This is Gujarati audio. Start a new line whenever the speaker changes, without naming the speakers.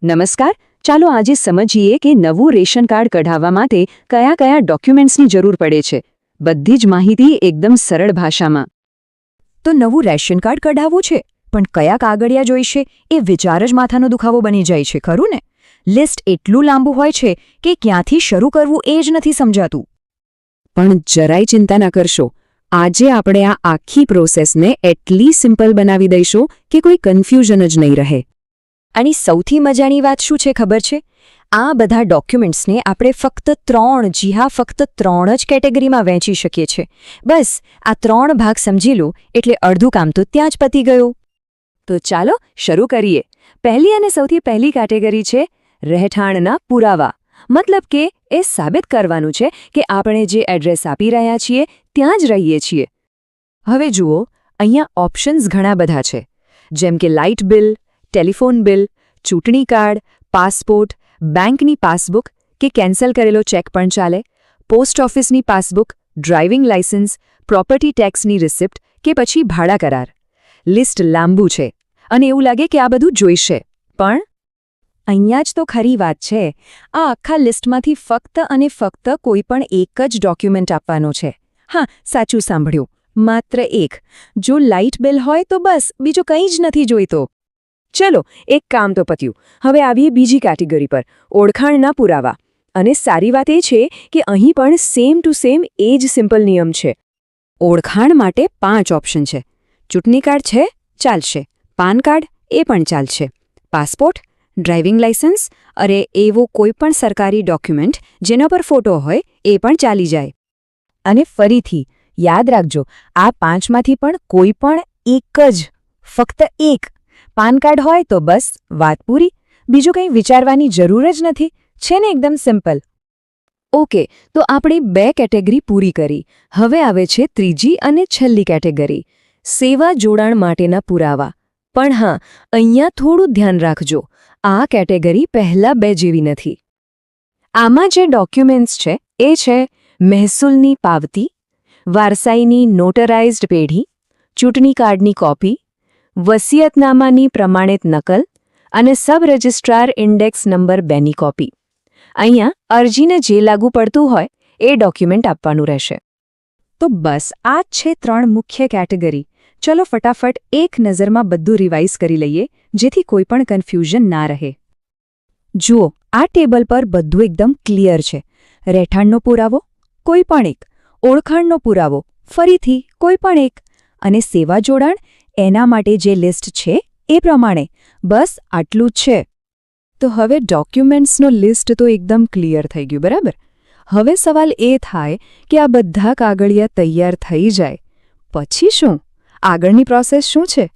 નમસ્કાર. ચાલો આજે સમજીએ કે નવું રેશન કાર્ડ કઢાવવા માટે કયા કયા ડોક્યુમેન્ટ્સની જરૂર પડે છે. બધી જ માહિતી એકદમ સરળ ભાષામાં.
તો નવું રેશન કાર્ડ કઢાવવું છે, પણ કયા કાગળિયા જોઈશે એ વિચાર જ માથાનો દુખાવો બની જાય છે, ખરું ને? લિસ્ટ એટલું લાંબુ હોય છે કે ક્યાંથી શરૂ કરવું એ જ નથી સમજાતું.
પણ જરાય ચિંતા ન કરશો. આજે આપણે આ આખી પ્રોસેસને એટલી સિમ્પલ બનાવી દઈશું કે કોઈ કન્ફ્યુઝન જ નહીં રહે.
અને સૌથી મજાની વાત શું છે ખબર છે? આ બધા ડોક્યુમેન્ટ્સને આપણે ફક્ત ફક્ત ત્રણ જ કેટેગરીમાં વહેંચી શકીએ છીએ. બસ આ 3 ભાગ સમજી લો એટલે અડધું કામ તો ત્યાં જ પતી ગયું.
તો ચાલો શરૂ કરીએ. પહેલી અને સૌથી પહેલી કેટેગરી છે રહેઠાણના પુરાવા. મતલબ કે એ સાબિત કરવાનું છે કે આપણે જે એડ્રેસ આપી રહ્યા છીએ ત્યાં જ રહીએ છીએ. હવે જુઓ, અહીંયા ઓપ્શન્સ ઘણા બધા છે, જેમ કે લાઇટ બિલ, ટેલિફોન બિલ, ચૂંટણી કાર્ડ, પાસપોર્ટ, બેંકની પાસબુક કે કેન્સલ કરેલો ચેક પણ ચાલે, પોસ્ટ ઓફિસની પાસબુક, ડ્રાઇવિંગ લાયસન્સ, પ્રોપર્ટી ટેક્સની રિસિપ્ટ કે પછી ભાડા કરાર. લિસ્ટ લાંબુ છે અને એવું લાગે કે આ બધું જોઈશે, પણ
અહીંયા જ તો ખરી વાત છે. આ આખા લિસ્ટમાંથી ફક્ત અને ફક્ત કોઈપણ એક જ ડોક્યુમેન્ટ આપવાનો છે. હા, સાચું સાંભળ્યું, માત્ર એક. જો લાઇટ બિલ હોય તો બસ, બીજો કંઈ જ નથી જોઈતો.
ચલો, એક કામ તો પત્યું. હવે આવીએ બીજી કેટેગરી પર, ઓળખાણના પુરાવા. અને સારી વાત એ છે કે અહીં પણ સેમ ટુ સેમ એ જ સિમ્પલ નિયમ છે. ઓળખાણ માટે 5 ઓપ્શન છે. ચૂંટણી કાર્ડ છે, ચાલશે. પાન કાર્ડ, એ પણ ચાલશે. પાસપોર્ટ, ડ્રાઇવિંગ લાયસન્સ, અરે એવો કોઈપણ સરકારી ડોક્યુમેન્ટ જેના પર ફોટો હોય એ પણ ચાલી જાય.
અને ફરીથી યાદ રાખજો, આ 5માંથી પણ કોઈ પણ એક જ, ફક્ત એક. પાન કાર્ડ હોય તો બસ વાત પૂરી. બીજું કંઈ વિચારવાની જરૂર જ નથી. છે ને એકદમ સિમ્પલ.
ઓકે, તો આપણે 2 કેટેગરી પૂરી કરી. હવે આવે છે ત્રીજી અને છેલ્લી કેટેગરી, સેવા જોડાણ માટેના પુરાવા. પણ હા, અહીંયા થોડું ધ્યાન રાખજો. આ કેટેગરી પહેલા 2 જેવી નથી. આમાં જે ડોક્યુમેન્ટ્સ છે એ છે મહેસૂલની પાવતી, વારસાઈની નોટરાઇઝ્ડ પેઢી, ચૂંટણી કાર્ડની કોપી, વસિયતનામાની પ્રમાણિત નકલ અને સબ રજિસ્ટ્રાર ઇન્ડેક્સ નંબર 2ની કોપી. અહીંયા અરજીને જે લાગુ પડતું હોય એ ડોક્યુમેન્ટ આપવાનું રહેશે.
તો બસ આ જ છે 3 મુખ્ય કેટેગરી. ચલો ફટાફટ એક નજરમાં બધું રિવાઇઝ કરી લઈએ, જેથી કોઈ પણ કન્ફ્યુઝન ના રહે. જુઓ, આ ટેબલ પર બધું એકદમ ક્લિયર છે. રહેઠાણનો પુરાવો, કોઈ પણ એક. ઓળખાણનો પુરાવો, ફરીથી કોઈ પણ એક. અને સેવા જોડાણ, એના માટે જે લિસ્ટ છે એ પ્રમાણે. બસ આટલું જ છે.
તો હવે ડોક્યુમેન્ટ્સનો લિસ્ટ તો એકદમ ક્લિયર થઈ ગયું, બરાબર? હવે સવાલ એ થાય કે આ બધા કાગળિયા તૈયાર થઈ જાય પછી શું? આગળની પ્રોસેસ શું છે?